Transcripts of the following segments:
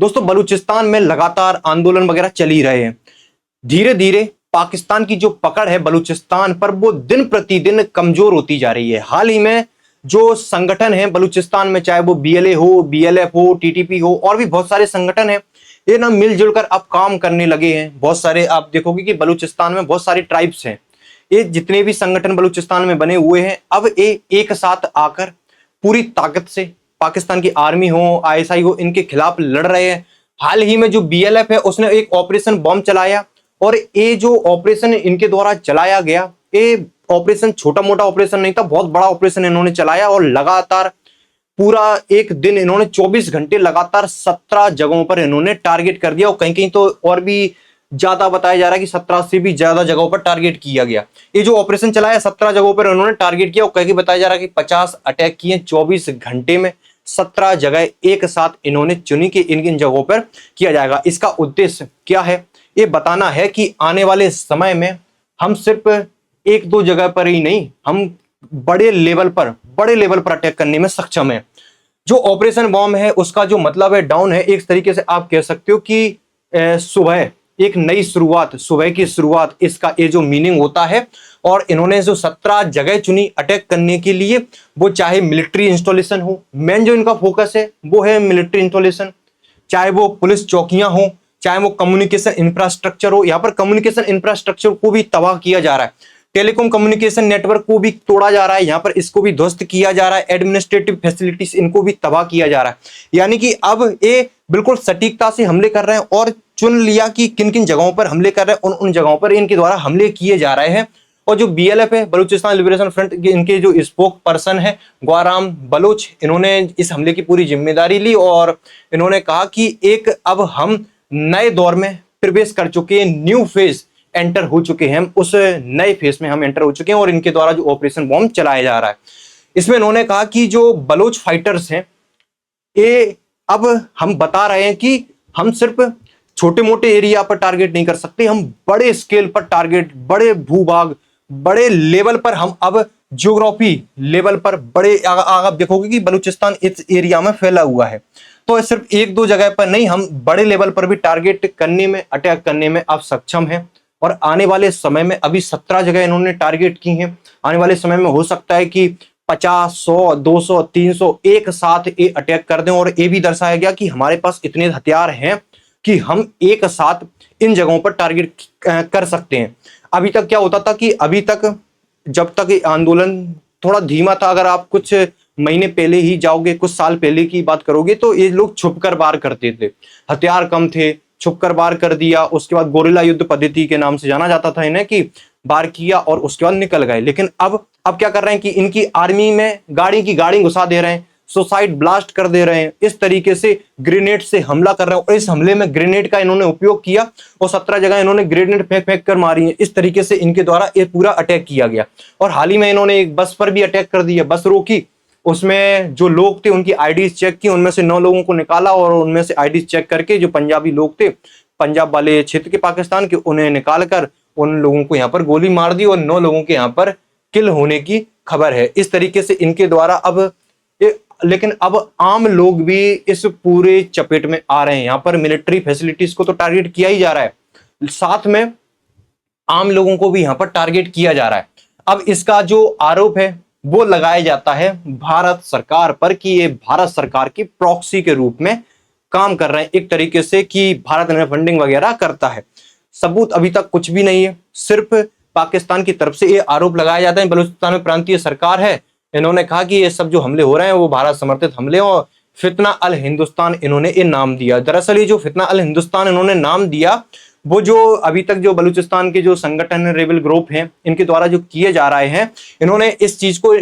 दोस्तों बलूचिस्तान में लगातार आंदोलन वगैरह चल ही रहे हैं। धीरे धीरे पाकिस्तान की जो पकड़ है बलूचिस्तान पर वो दिन प्रतिदिन कमजोर होती जा रही है। हाल ही में जो संगठन है बलूचिस्तान में, चाहे वो बीएलए हो, बीएलएफ हो, टीटीपी हो और भी बहुत सारे संगठन हैं, ये ना मिलजुल कर अब काम करने लगे हैं। बहुत सारे आप देखोगे कि बलूचिस्तान में बहुत सारे ट्राइब्स हैं। ये जितने भी संगठन बलूचिस्तान में बने हुए हैं अब ये एक साथ आकर पूरी ताकत से पाकिस्तान की आर्मी हो, आईएसआई हो, इनके खिलाफ लड़ रहे हैं। हाल ही में जो बीएलएफ है उसने एक ऑपरेशन बॉम्ब चलाया और ये जो ऑपरेशन इनके द्वारा चलाया गया, ये ऑपरेशन छोटा मोटा ऑपरेशन नहीं था, बहुत बड़ा ऑपरेशन इन्होंने चलाया और लगातार पूरा एक दिन इन्होंने 24 घंटे लगातार 17 जगहों पर इन्होंने टारगेट कर दिया और कहीं कहीं तो और भी ज्यादा बताया जा रहा है कि 17 से भी ज्यादा जगहों पर टारगेट किया गया। ये जो ऑपरेशन चलाया 17 जगहों पर उन्होंने टारगेट किया और कहीं बताया जा रहा है कि 50 अटैक किए 24 घंटे में। 17 जगह एक साथ इन्होंने चुनी कि इन इन जगहों पर किया जाएगा। इसका उद्देश्य क्या है? ये बताना है कि आने वाले समय में हम सिर्फ एक दो जगह पर ही नहीं, हम बड़े लेवल पर अटैक करने में सक्षम है। जो ऑपरेशन बॉम्ब है उसका जो मतलब है डाउन है, एक तरीके से आप कह सकते हो कि सुबह एक नई शुरुआत, सुबह की शुरुआत, इसका ये जो मीनिंग होता है। और इन्होंने जो 17 जगह चुनी अटैक करने के लिए, वो चाहे मिलिट्री इंस्टॉलेशन हो, मेन जो इनका फोकस है वो है मिलिट्री इंस्टॉलेशन, चाहे वो पुलिस चौकियां हो, चाहे वो कम्युनिकेशन इंफ्रास्ट्रक्चर हो। यहाँ पर कम्युनिकेशन इंफ्रास्ट्रक्चर को भी तबाह किया जा रहा है, टेलीकॉम कम्युनिकेशन नेटवर्क को भी तोड़ा जा रहा है, यहाँ पर इसको भी ध्वस्त किया जा रहा है, एडमिनिस्ट्रेटिव फैसिलिटीज इनको भी तबाह किया जा रहा है। यानी कि अब ये बिल्कुल सटीकता से हमले कर रहे हैं और चुन लिया कि किन किन जगहों पर हमले कर रहे हैं, उन जगहों पर इनके द्वारा हमले किए जा रहे हैं। और जो बीएलएफ है, बलूचिस्तान लिबरेशन फ्रंट, इनके जो स्पोक पर्सन है ग्वाराम बलोच, इन्होंने इस हमले की पूरी जिम्मेदारी ली और इन्होंने कहा कि एक अब हम नए दौर में प्रवेश कर चुके हैं, न्यू फेज एंटर हो चुके हैं, हम उस नए फेज में हम एंटर हो चुके हैं और इनके द्वारा जो ऑपरेशन बॉम्ब चलाया जा रहा है इसमें इन्होंने कहा कि जो बलोच फाइटर्स हैं ये अब हम बता रहे हैं कि हम सिर्फ छोटे मोटे एरिया पर टारगेट नहीं कर सकते, हम बड़े स्केल पर टारगेट, बड़े भूभाग, बड़े लेवल पर हम अब ज्योग्राफी लेवल पर बड़े आप देखोगे कि बलूचिस्तान इस एरिया में फैला हुआ है। तो सिर्फ एक दो जगह पर नहीं, हम बड़े लेवल पर भी टारगेट करने में, अटैक करने में अब सक्षम हैं। और आने वाले समय में अभी 17 जगह इन्होंने टारगेट की हैं, आने वाले समय में हो सकता है कि 50, 100, 200, 300 एक साथ ये अटैक कर दें। और ये भी दर्शाया गया कि हमारे पास इतने हथियार हैं कि हम एक साथ इन जगहों पर टारगेट कर सकते हैं। अभी तक क्या होता था कि अभी तक जब तक ये आंदोलन थोड़ा धीमा था, अगर आप कुछ महीने पहले ही जाओगे, कुछ साल पहले की बात करोगे तो ये लोग छुपकर वार करते थे, हथियार कम थे, छुपकर वार कर दिया। उसके बाद गोरिल्ला युद्ध पद्धति के नाम से जाना जाता था इन्हें, कि वार किया और उसके बाद निकल गए। लेकिन अब क्या कर रहे हैं कि इनकी आर्मी में गाड़ी की गाड़ी घुसा दे रहे हैं, सुसाइड ब्लास्ट कर दे रहे हैं, इस तरीके से ग्रेनेड से हमला कर रहे हैं। और इस हमले में ग्रेनेड का इन्होंने उपयोग किया और 17 जगह इन्होंने ग्रेनेड फेंक फेंक कर मारी है। इस तरीके से इनके द्वारा ये पूरा अटैक किया गया। और हाल ही में इन्होंने एक बस पर भी अटैक कर दिया, बस रोकी, उसमें जो लोग थे उनकी आईडीज चेक की, उनमें से 9 लोगों को निकाला और उनमें से आईडीज चेक करके जो पंजाबी लोग थे, पंजाब वाले क्षेत्र के पाकिस्तान के, उन्हें निकालकर उन लोगों को यहाँ पर गोली मार दी और 9 लोगों के यहाँ पर किल होने की खबर है। इस तरीके से इनके द्वारा अब लेकिन अब आम लोग भी इस पूरे चपेट में आ रहे हैं। यहाँ पर मिलिट्री फैसिलिटीज को तो टारगेट किया ही जा रहा है, साथ में आम लोगों को भी यहाँ पर टारगेट किया जा रहा है। अब इसका जो आरोप है वो लगाया जाता है भारत सरकार पर कि ये भारत सरकार की प्रॉक्सी के रूप में काम कर रहे हैं, एक तरीके से कि भारत इन्हें फंडिंग वगैरह करता है। सबूत अभी तक कुछ भी नहीं है, सिर्फ पाकिस्तान की तरफ से ये आरोप लगाया जाता है। बलूचिस्तान में प्रांतीय सरकार है, इन्होंने कहा कि ये सब जो हमले हो रहे हैं वो भारत समर्थित हमले और फितना अल हिंदुस्तान इन्होंने ये नाम दिया। दरअसल ये जो फितना अल हिंदुस्तान इन्होंने नाम दिया, वो जो अभी तक जो बलूचिस्तान के जो संगठन रेबल ग्रुप हैं इनके द्वारा जो किए जा रहे हैं, इन्होंने इस चीज को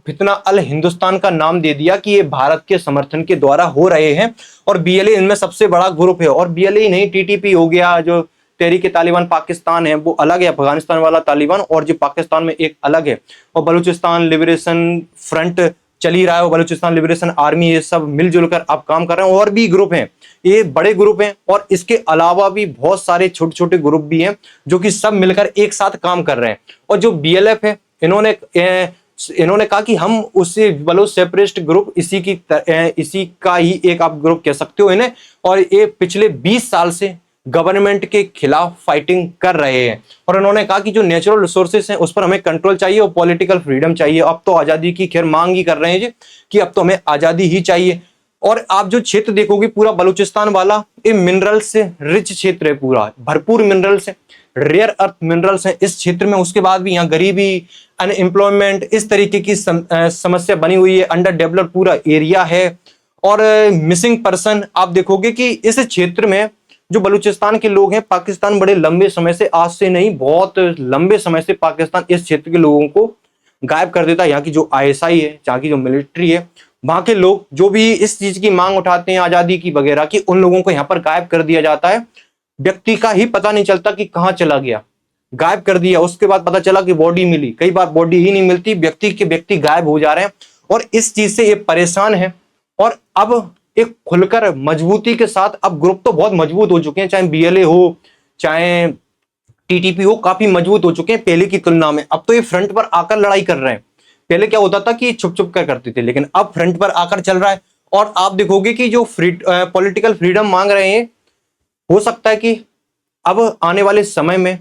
फितना अल हिंदुस्तान का नाम दे दिया कि ये भारत के समर्थन के द्वारा हो रहे हैं। और बीएलए इनमें सबसे बड़ा ग्रुप है। और बीएलए ही नहीं, टीटीपी हो गया, जो तहरीक तालिबान पाकिस्तान है वो अलग है, अफगानिस्तान वाला तालिबान, और जो पाकिस्तान में एक अलग है। और बलूचिस्तान लिबरेशन फ्रंट चल ही रहा है, बलूचिस्तान लिबरेशन आर्मी, ये सब मिलजुल कर अब काम कर रहे हैं। और भी ग्रुप हैं, ये बड़े ग्रुप हैं और इसके अलावा भी बहुत सारे छोटे छोटे ग्रुप भी हैं जो कि सब मिलकर एक साथ काम कर रहे हैं। और जो बीएलएफ है, इन्होंने इन्होंने कहा कि हम उसी बलोच सेपरेटिस्ट ग्रुप इसी का ही एक आप ग्रुप कह सकते हो इन्हें, और ये पिछले 20 साल से गवर्नमेंट के खिलाफ फाइटिंग कर रहे हैं। और उन्होंने कहा कि जो नेचुरल रिसोर्सेस हैं उस पर हमें कंट्रोल चाहिए और पॉलिटिकल फ्रीडम चाहिए। अब तो आजादी की खैर मांग ही कर रहे हैं जी कि अब तो हमें आजादी ही चाहिए। और आप जो क्षेत्र देखोगे पूरा बलूचिस्तान वाला, ये मिनरल से रिच क्षेत्र है, पूरा भरपूर मिनरल्स है, रेयर अर्थ मिनरल्स हैं इस क्षेत्र में। उसके बाद भी यहाँ गरीबी, अनएम्प्लॉयमेंट, इस तरीके की समस्या बनी हुई है, अंडर डेवलप्ड पूरा एरिया है। और मिसिंग पर्सन आप देखोगे कि इस क्षेत्र में जो बलूचिस्तान के लोग हैं, पाकिस्तान बड़े लंबे समय से, आज से नहीं बहुत लंबे समय से पाकिस्तान इस क्षेत्र के लोगों को गायब कर देता है। यहाँ की जो आईएसआई है, यहाँ की जो मिलिट्री है, वहां के लोग जो भी इस चीज की मांग उठाते हैं आजादी की वगैरह की, उन लोगों को यहाँ पर गायब कर दिया जाता है। व्यक्ति का ही पता नहीं चलता कि कहाँ चला गया, गायब कर दिया। उसके बाद पता चला कि बॉडी मिली, कई बार बॉडी ही नहीं मिलती, व्यक्ति गायब हो जा रहे हैं। और इस चीज से ये परेशान है। और अब एक खुलकर मजबूती के साथ, अब ग्रुप तो बहुत मजबूत हो चुके हैं, चाहे बीएलए हो चाहे टीटीपी हो, काफी मजबूत हो चुके हैं पहले की तुलना में। अब तो ये फ्रंट पर आकर लड़ाई कर रहे हैं। पहले क्या होता था कि छुप छुप कर करते थे, लेकिन अब फ्रंट पर आकर चल रहा है। और आप देखोगे कि जो पॉलिटिकल फ्रीडम मांग रहे हैं, हो सकता है कि अब आने वाले समय में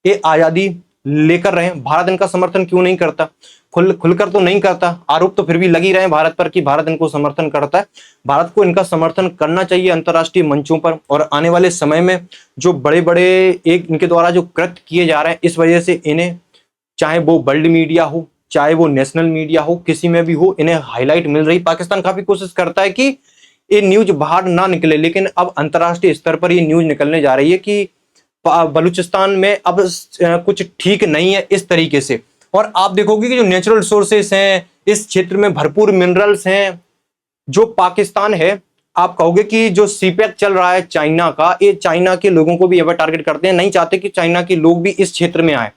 ये आजादी लेकर रहे। भारत इनका समर्थन क्यों नहीं करता, खुलकर तो नहीं करता। आरोप तो फिर भी लग ही रहे हैं भारत पर कि भारत इनको समर्थन करता है। भारत को इनका समर्थन करना चाहिए अंतर्राष्ट्रीय मंचों पर। और आने वाले समय में जो बड़े बड़े एक इनके द्वारा जो कृत्य किए जा रहे हैं, इस वजह से इन्हें, चाहे वो वर्ल्ड मीडिया हो चाहे वो नेशनल मीडिया हो, किसी में भी हो, इन्हें हाईलाइट मिल रही। पाकिस्तान काफी कोशिश करता है कि ये न्यूज बाहर ना निकले, लेकिन अब अंतर्राष्ट्रीय स्तर पर ये न्यूज निकलने जा रही है कि बलूचिस्तान में अब कुछ ठीक नहीं है इस तरीके से। और आप देखोगे कि जो नेचुरल रिसोर्सेस हैं इस क्षेत्र में, भरपूर मिनरल्स हैं। जो पाकिस्तान है, आप कहोगे कि जो सीपेक चल रहा है चाइना का, ये चाइना के लोगों को भी एवर टारगेट करते हैं, नहीं चाहते कि चाइना के लोग भी इस क्षेत्र में आए।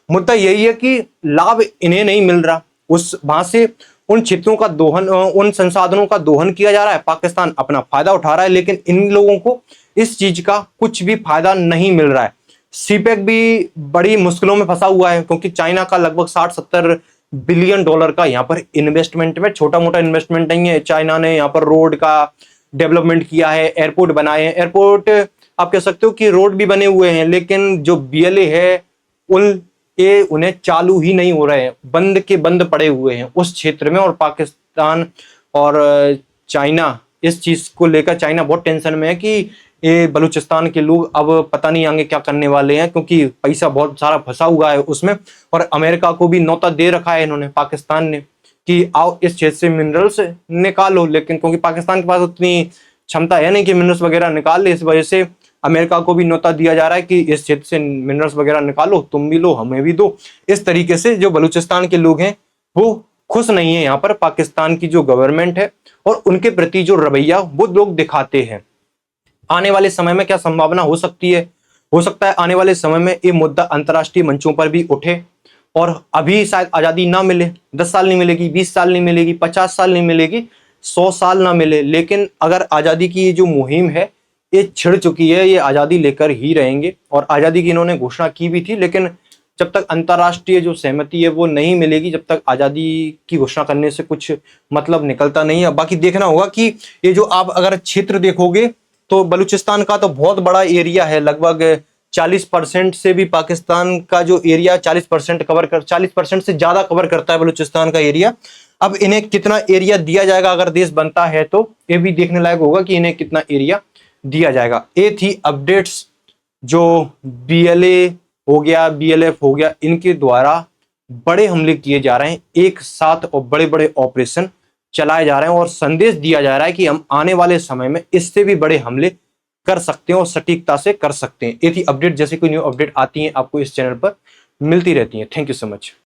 मुद्दा यही है कि लाभ इन्हें नहीं मिल रहा, उस वहां से उन क्षेत्रों का दोहन, उन संसाधनों का दोहन किया जा रहा है, पाकिस्तान अपना फायदा उठा रहा है, लेकिन इन लोगों को इस चीज का कुछ भी फायदा नहीं मिल रहा है। सीपेक भी बड़ी मुश्किलों में फंसा हुआ है, क्योंकि चाइना का लगभग 60-70 बिलियन डॉलर का यहाँ पर इन्वेस्टमेंट में, छोटा मोटा इन्वेस्टमेंट नहीं है। चाइना ने यहाँ पर रोड का डेवलपमेंट किया है, एयरपोर्ट बनाए हैं। एयरपोर्ट आप कह सकते हो कि रोड भी बने हुए हैं, लेकिन जो बीएलए है उन्हें चालू ही नहीं हो रहे हैं, बंद के बंद पड़े हुए हैं उस क्षेत्र में। और पाकिस्तान और चाइना इस चीज को लेकर, चाइना बहुत टेंशन में है कि ये बलूचिस्तान के लोग अब पता नहीं आगे क्या करने वाले हैं, क्योंकि पैसा बहुत सारा फंसा हुआ है उसमें। और अमेरिका को भी न्योता दे रखा है इन्होंने, पाकिस्तान ने, कि आओ इस क्षेत्र से मिनरल्स निकालो। लेकिन क्योंकि पाकिस्तान के पास उतनी क्षमता है नहीं कि मिनरल्स वगैरह निकाल ले, इस वजह से अमेरिका को भी न्योता दिया जा रहा है कि इस क्षेत्र से मिनरल्स वगैरह निकालो, तुम भी लो हमें भी दो। इस तरीके से जो बलूचिस्तान के लोग हैं वो खुश नहीं है यहाँ पर पाकिस्तान की जो गवर्नमेंट है और उनके प्रति जो रवैया वो लोग दिखाते हैं। आने वाले समय में क्या संभावना हो सकती है, हो सकता है आने वाले समय में ये मुद्दा अंतर्राष्ट्रीय मंचों पर भी उठे और अभी शायद आजादी ना मिले, 10 साल नहीं मिलेगी, 20 साल नहीं मिलेगी, 50 साल नहीं मिलेगी, 100 साल ना मिले, लेकिन अगर आजादी की ये जो मुहिम है ये छिड़ चुकी है, ये आजादी लेकर ही रहेंगे। और आजादी की इन्होंने घोषणा की भी थी, लेकिन जब तक अंतर्राष्ट्रीय जो सहमति है वो नहीं मिलेगी, जब तक आजादी की घोषणा करने से कुछ मतलब निकलता नहीं है। बाकी देखना होगा कि ये जो आप अगर क्षेत्र देखोगे तो बलूचिस्तान का तो बहुत बड़ा एरिया है, लगभग 40% से भी पाकिस्तान का जो एरिया 40% से ज्यादा कवर करता है बलूचिस्तान का एरिया। अब इन्हें कितना एरिया दिया जाएगा अगर देश बनता है तो ये भी देखने लायक होगा कि इन्हें कितना एरिया दिया जाएगा। ये थी अपडेट्स जो बीएलए हो गया, बीएलएफ हो गया, इनके द्वारा बड़े हमले किए जा रहे हैं एक साथ और बड़े बड़े ऑपरेशन चलाए जा रहे हैं और संदेश दिया जा रहा है कि हम आने वाले समय में इससे भी बड़े हमले कर सकते हैं और सटीकता से कर सकते हैं। ये थी अपडेट, जैसे कोई न्यू अपडेट आती है आपको इस चैनल पर मिलती रहती है। Thank you so much.